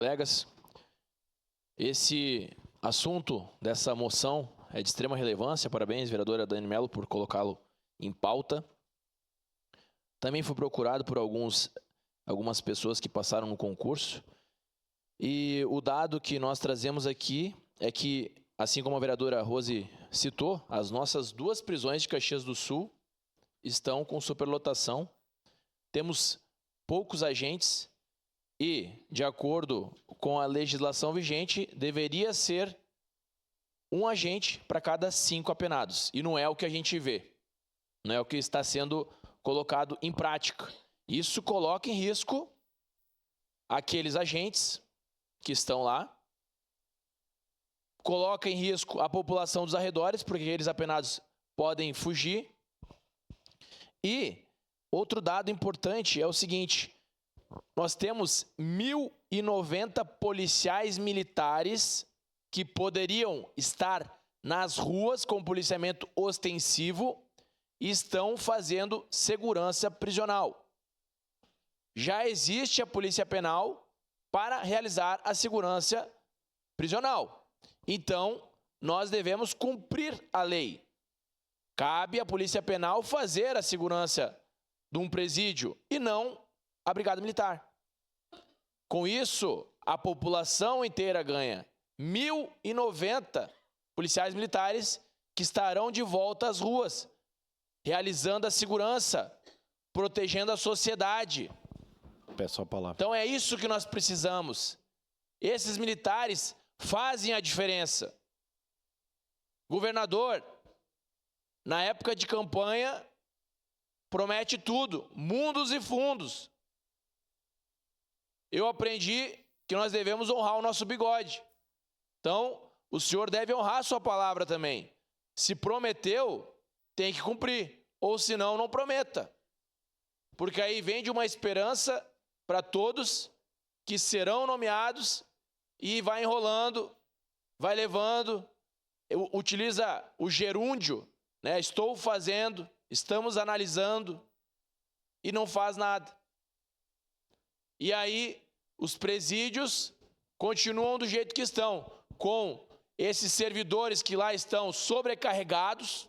Colegas, esse assunto dessa moção é de extrema relevância. Parabéns, vereadora Dani Mello, por colocá-lo em pauta. Também fui procurado por algumas pessoas que passaram no concurso. E o dado que nós trazemos aqui é que, assim como a vereadora Rose citou, as nossas 2 prisões de Caxias do Sul estão com superlotação. Temos poucos agentes e, de acordo com a legislação vigente, deveria ser 1 agente para cada 5 apenados. E não é o que a gente vê. Não é o que está sendo colocado em prática. Isso coloca em risco aqueles agentes que estão lá, coloca em risco a população dos arredores, porque aqueles apenados podem fugir. E outro dado importante é o seguinte: nós temos 1.090 policiais militares que poderiam estar nas ruas com policiamento ostensivo e estão fazendo segurança prisional. Já existe a Polícia Penal para realizar a segurança prisional. Então, nós devemos cumprir a lei. Cabe à Polícia Penal fazer a segurança de um presídio e não a Brigada Militar. Com isso, a população inteira ganha. 1.090 policiais militares que estarão de volta às ruas, realizando a segurança, protegendo a sociedade. Peço a palavra. Então é isso que nós precisamos. Esses militares fazem a diferença. Governador, na época de campanha, promete tudo, mundos e fundos. Eu aprendi que nós devemos honrar o nosso bigode. Então, o senhor deve honrar a sua palavra também. Se prometeu, tem que cumprir. Ou senão, não prometa. Porque aí vem de uma esperança para todos que serão nomeados e vai enrolando, vai levando, utiliza o gerúndio, né? Estou fazendo, estamos analisando e não faz nada. E aí os presídios continuam do jeito que estão, com esses servidores que lá estão sobrecarregados,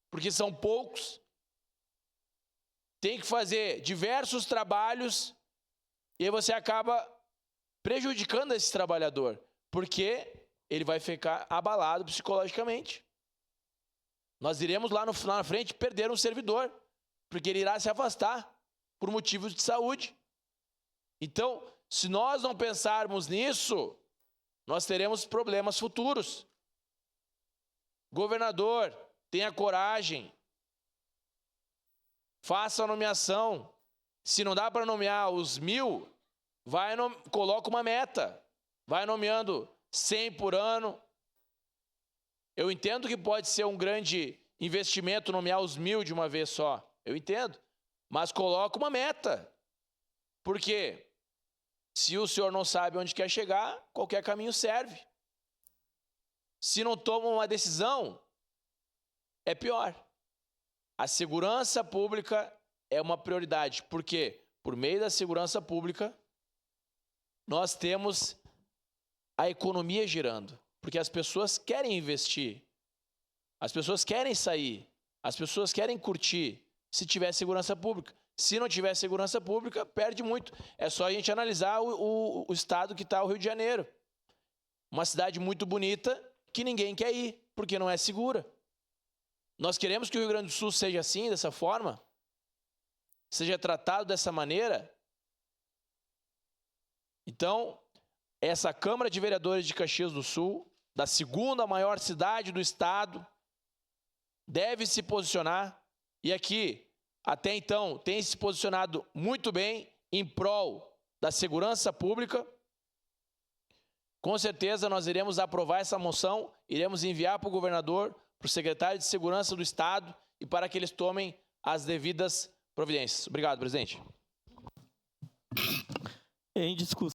porque são poucos, tem que fazer diversos trabalhos e aí você acaba prejudicando esse trabalhador, porque ele vai ficar abalado psicologicamente. Nós iremos lá na frente perder um servidor, porque ele irá se afastar por motivos de saúde. Então, se nós não pensarmos nisso, nós teremos problemas futuros. Governador, tenha coragem, faça a nomeação. Se não dá para nomear os 1.000, coloca uma meta, vai nomeando 100 por ano. Eu entendo que pode ser um grande investimento nomear os 1.000 de uma vez só, eu entendo, mas coloca uma meta, porque se o senhor não sabe onde quer chegar, qualquer caminho serve. Se não toma uma decisão, é pior. A segurança pública é uma prioridade, porque por meio da segurança pública, nós temos a economia girando, porque as pessoas querem investir, as pessoas querem sair, as pessoas querem curtir, se tiver segurança pública. Se não tiver segurança pública, perde muito. É só a gente analisar o estado que está o Rio de Janeiro. Uma cidade muito bonita que ninguém quer ir, porque não é segura. Nós queremos que o Rio Grande do Sul seja assim, dessa forma, seja tratado dessa maneira. Então, essa Câmara de Vereadores de Caxias do Sul, da 2ª maior cidade do estado, deve se posicionar, e aqui, até então, tem se posicionado muito bem em prol da segurança pública. Com certeza nós iremos aprovar essa moção, iremos enviar para o governador, para o secretário de Segurança do Estado e para que eles tomem as devidas providências. Obrigado, presidente. Em discussão.